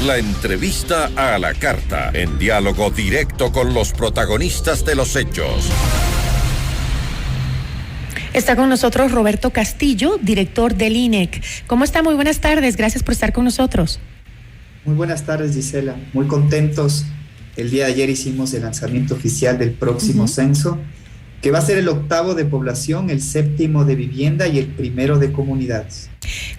La entrevista a la carta, en diálogo directo con los protagonistas de los hechos. Está con nosotros Roberto Castillo, director del INEC. ¿Cómo está? Muy buenas tardes. Gracias por estar con nosotros. Muy buenas tardes, Gisela. Muy contentos. El día de ayer hicimos el lanzamiento oficial del próximo censo, que va a ser el 8º de población, el 7º de vivienda y el 1º de comunidades.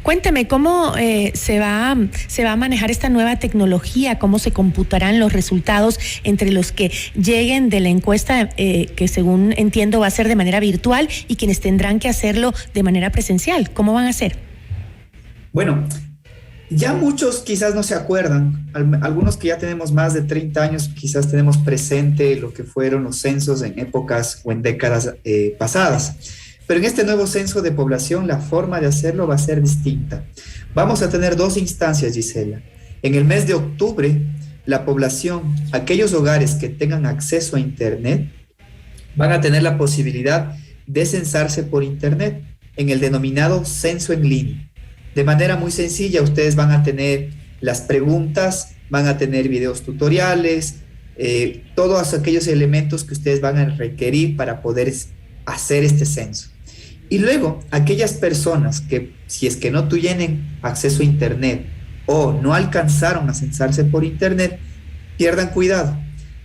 Cuénteme, ¿cómo se va a manejar esta nueva tecnología? ¿Cómo se computarán los resultados entre los que lleguen de la encuesta, que según entiendo va a ser de manera virtual, y quienes tendrán que hacerlo de manera presencial? ¿Cómo van a hacer? Bueno, ya muchos quizás no se acuerdan, algunos que ya tenemos más de 30 años quizás tenemos presente lo que fueron los censos en épocas o en décadas pasadas. Pero en este nuevo censo de población la forma de hacerlo va a ser distinta. Vamos a tener 2 instancias, Gisela. En el mes de octubre, la población, aquellos hogares que tengan acceso a Internet, van a tener la posibilidad de censarse por Internet en el denominado censo en línea. De manera muy sencilla, ustedes van a tener las preguntas, van a tener videos tutoriales, todos aquellos elementos que ustedes van a requerir para poder hacer este censo. Y luego, aquellas personas que, si es que no tienen acceso a Internet o no alcanzaron a censarse por Internet, pierdan cuidado.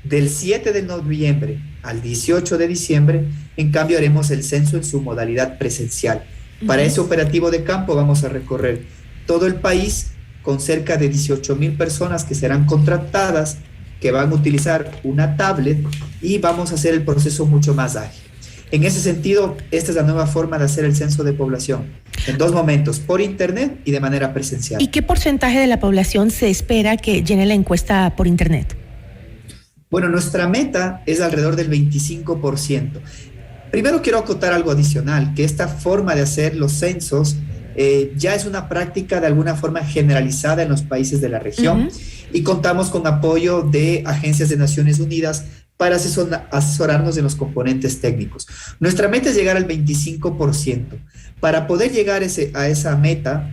Del 7 de noviembre al 18 de diciembre, en cambio, haremos el censo en su modalidad presencial. Para ese operativo de campo vamos a recorrer todo el país con cerca de 18,000 personas que serán contratadas, que van a utilizar una tablet y vamos a hacer el proceso mucho más ágil. En ese sentido, esta es la nueva forma de hacer el censo de población, en 2 momentos, por Internet y de manera presencial. ¿Y qué porcentaje de la población se espera que llene la encuesta por Internet? Bueno, nuestra meta es alrededor del 25%. Primero quiero acotar algo adicional, que esta forma de hacer los censos ya es una práctica de alguna forma generalizada en los países de la región y contamos con apoyo de agencias de Naciones Unidas para asesorarnos en los componentes técnicos. Nuestra meta es llegar al 25%. Para poder llegar a esa meta,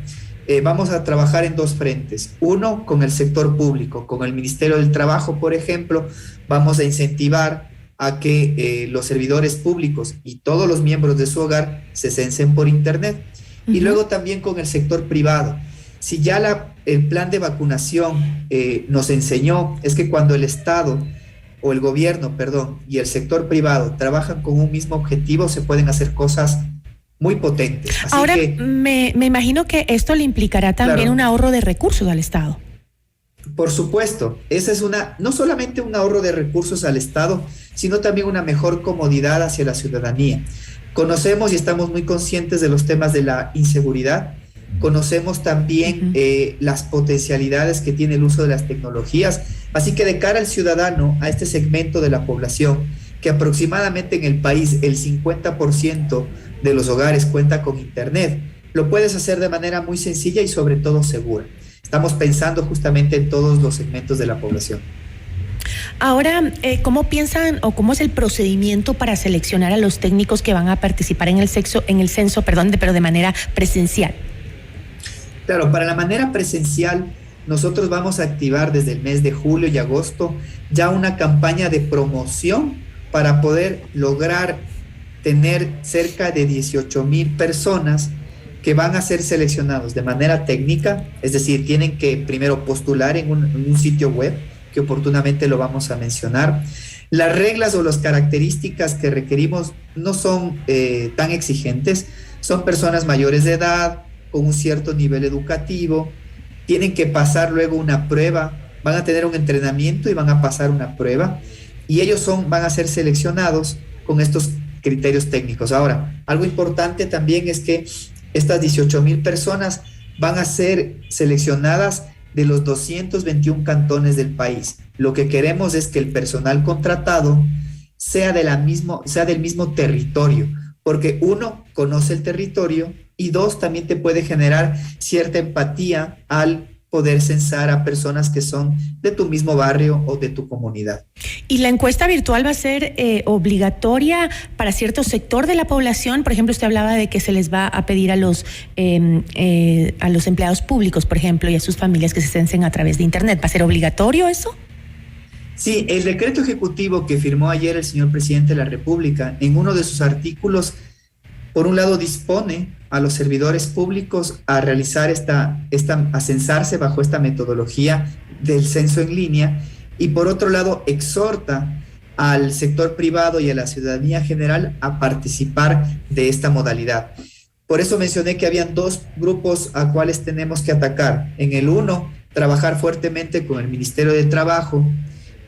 vamos a trabajar en 2 frentes. Uno, con el sector público, con el Ministerio del Trabajo, por ejemplo, vamos a incentivar a que los servidores públicos y todos los miembros de su hogar se censen por Internet. Y luego también con el sector privado. Si ya el plan de vacunación nos enseñó, es que cuando el Estado o el gobierno, y el sector privado trabajan con un mismo objetivo, se pueden hacer cosas muy potentes. Así ahora, que, me imagino que esto le implicará también un ahorro de recursos al Estado. Por supuesto, esa es no solamente un ahorro de recursos al Estado, sino también una mejor comodidad hacia la ciudadanía. Conocemos y estamos muy conscientes de los temas de la inseguridad. Conocemos también las potencialidades que tiene el uso de las tecnologías. Así que de cara al ciudadano, a este segmento de la población, que aproximadamente en el país el 50% de los hogares cuenta con Internet, lo puedes hacer de manera muy sencilla y sobre todo segura. Estamos pensando justamente en todos los segmentos de la población. Ahora, ¿cómo piensan o cómo es el procedimiento para seleccionar a los técnicos que van a participar en el censo, pero de manera presencial? Claro, para la manera presencial, nosotros vamos a activar desde el mes de julio y agosto ya una campaña de promoción para poder lograr tener cerca de 18,000 personas que van a ser seleccionados de manera técnica, es decir, tienen que primero postular en un sitio web, que oportunamente lo vamos a mencionar. Las reglas o las características que requerimos no son tan exigentes, son personas mayores de edad, con un cierto nivel educativo, tienen que pasar luego una prueba, van a tener un entrenamiento y van a pasar una prueba, y ellos van a ser seleccionados con estos criterios técnicos. Ahora, algo importante también es que estas 18,000 personas van a ser seleccionadas de los 221 cantones del país. Lo que queremos es que el personal contratado sea del mismo territorio, porque 1, conoce el territorio, y 2, también te puede generar cierta empatía al poder censar a personas que son de tu mismo barrio o de tu comunidad. ¿Y la encuesta virtual va a ser obligatoria para cierto sector de la población? Por ejemplo, usted hablaba de que se les va a pedir a los empleados públicos, por ejemplo, y a sus familias que se censen a través de Internet. ¿Va a ser obligatorio eso? Sí, el decreto ejecutivo que firmó ayer el señor presidente de la República, en uno de sus artículos, por un lado dispone a los servidores públicos a realizar a censarse bajo esta metodología del censo en línea, y por otro lado exhorta al sector privado y a la ciudadanía general a participar de esta modalidad. Por eso mencioné que habían dos grupos a cuales tenemos que atacar. En el uno, trabajar fuertemente con el Ministerio de Trabajo,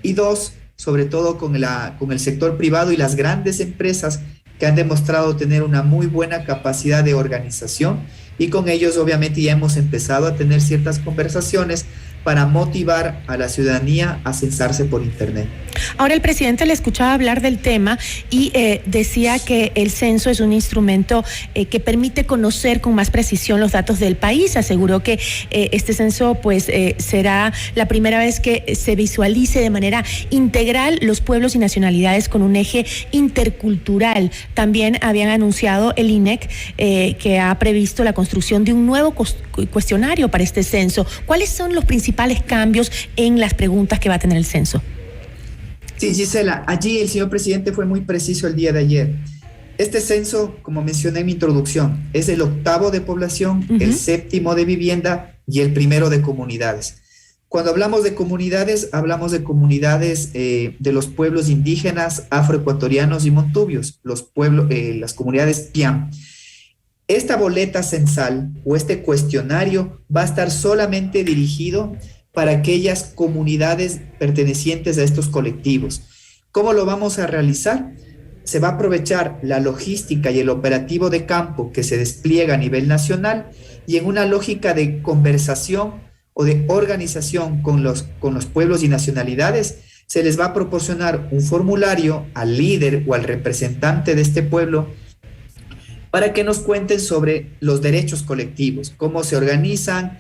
y dos, sobre todo con el sector privado y las grandes empresas que han demostrado tener una muy buena capacidad de organización, y con ellos obviamente ya hemos empezado a tener ciertas conversaciones para motivar a la ciudadanía a censarse por Internet. Ahora, el presidente le escuchaba hablar del tema y decía que el censo es un instrumento que permite conocer con más precisión los datos del país. Aseguró que este censo será la primera vez que se visualice de manera integral los pueblos y nacionalidades con un eje intercultural. También habían anunciado el INEC que ha previsto la construcción de un nuevo cuestionario para este censo. ¿Cuáles son los principales cambios en las preguntas que va a tener el censo? Sí, Gisela, allí el señor presidente fue muy preciso el día de ayer. Este censo, como mencioné en mi introducción, es el 8º de población, el 7º de vivienda y el 1º de comunidades. Cuando hablamos de comunidades de los pueblos indígenas, afroecuatorianos y montubios, las comunidades Piam. Esta boleta censal o este cuestionario va a estar solamente dirigido para aquellas comunidades pertenecientes a estos colectivos. ¿Cómo lo vamos a realizar? Se va a aprovechar la logística y el operativo de campo que se despliega a nivel nacional, y en una lógica de conversación o de organización con los pueblos y nacionalidades, se les va a proporcionar un formulario al líder o al representante de este pueblo para que nos cuenten sobre los derechos colectivos, cómo se organizan,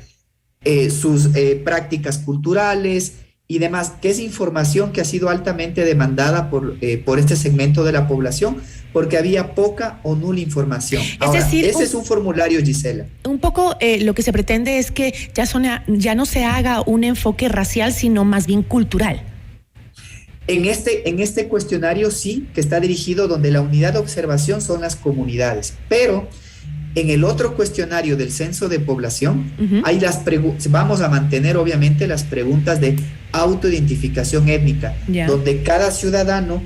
sus prácticas culturales y demás, que es información que ha sido altamente demandada por este segmento de la población, porque había poca o nula información. Ahora, es decir, ese es un formulario, Gisela. Un poco lo que se pretende es que ya no se haga un enfoque racial, sino más bien cultural. En este cuestionario sí, que está dirigido donde la unidad de observación son las comunidades, pero en el otro cuestionario del censo de población, hay vamos a mantener obviamente las preguntas de autoidentificación étnica, donde cada ciudadano,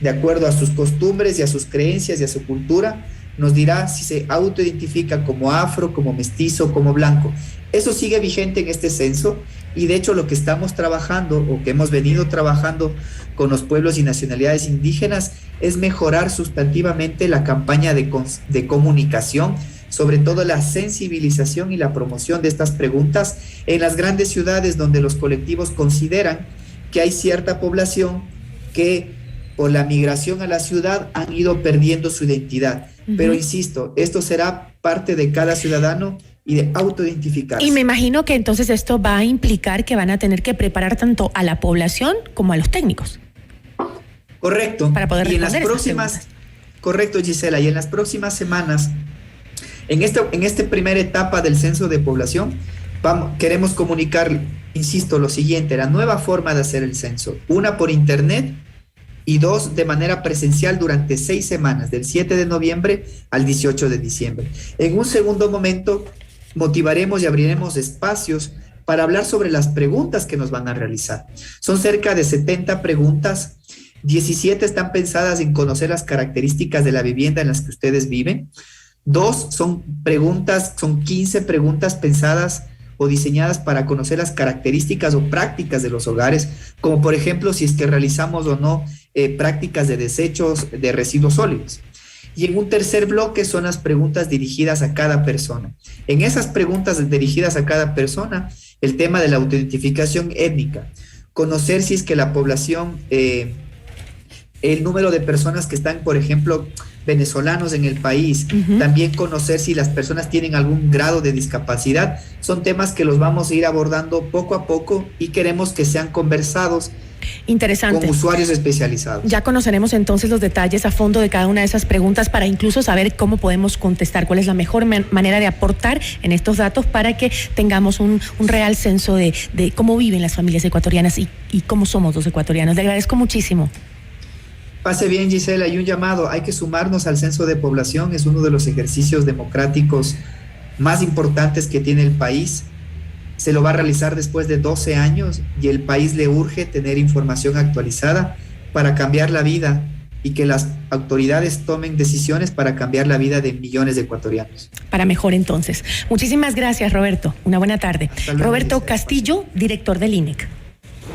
de acuerdo a sus costumbres y a sus creencias y a su cultura, nos dirá si se autoidentifica como afro, como mestizo, como blanco. Eso sigue vigente en este censo, y de hecho lo que estamos trabajando o que hemos venido trabajando con los pueblos y nacionalidades indígenas es mejorar sustantivamente la campaña de comunicación, sobre todo la sensibilización y la promoción de estas preguntas en las grandes ciudades donde los colectivos consideran que hay cierta población que por la migración a la ciudad han ido perdiendo su identidad. Pero insisto, esto será parte de cada ciudadano y de autoidentificarse. Y me imagino que entonces esto va a implicar que van a tener que preparar tanto a la población como a los técnicos. Correcto. Para poder responder esas preguntas. Correcto, Gisela. Y en las próximas semanas, en esta primera etapa del censo de población, queremos comunicar, insisto, lo siguiente: la nueva forma de hacer el censo. Una, por internet, y dos, de manera presencial durante 6 semanas, del 7 de noviembre al 18 de diciembre. En un segundo momento, motivaremos y abriremos espacios para hablar sobre las preguntas que nos van a realizar. Son cerca de 70 preguntas, 17 están pensadas en conocer las características de la vivienda en las que ustedes viven. 2 son 15 preguntas pensadas o diseñadas para conocer las características o prácticas de los hogares, como por ejemplo si es que realizamos o no prácticas de desechos de residuos sólidos. Y en un tercer bloque son las preguntas dirigidas a cada persona. En esas preguntas dirigidas a cada persona, el tema de la autoidentificación étnica, conocer si es que la población, el número de personas que están, por ejemplo, venezolanos en el país, también conocer si las personas tienen algún grado de discapacidad. Son temas que los vamos a ir abordando poco a poco y queremos que sean conversados. Interesante. Con usuarios especializados. Ya conoceremos entonces los detalles a fondo de cada una de esas preguntas para incluso saber cómo podemos contestar, cuál es la mejor manera de aportar en estos datos para que tengamos un real censo de cómo viven las familias ecuatorianas y cómo somos los ecuatorianos. Le agradezco muchísimo. Pase bien, Gisela, y un llamado, hay que sumarnos al censo de población, es uno de los ejercicios democráticos más importantes que tiene el país. Se lo va a realizar después de 12 años y el país le urge tener información actualizada para cambiar la vida y que las autoridades tomen decisiones para cambiar la vida de millones de ecuatorianos. Para mejor entonces. Muchísimas gracias, Roberto. Una buena tarde. Hasta luego, Roberto Gisela. Castillo, director del INEC.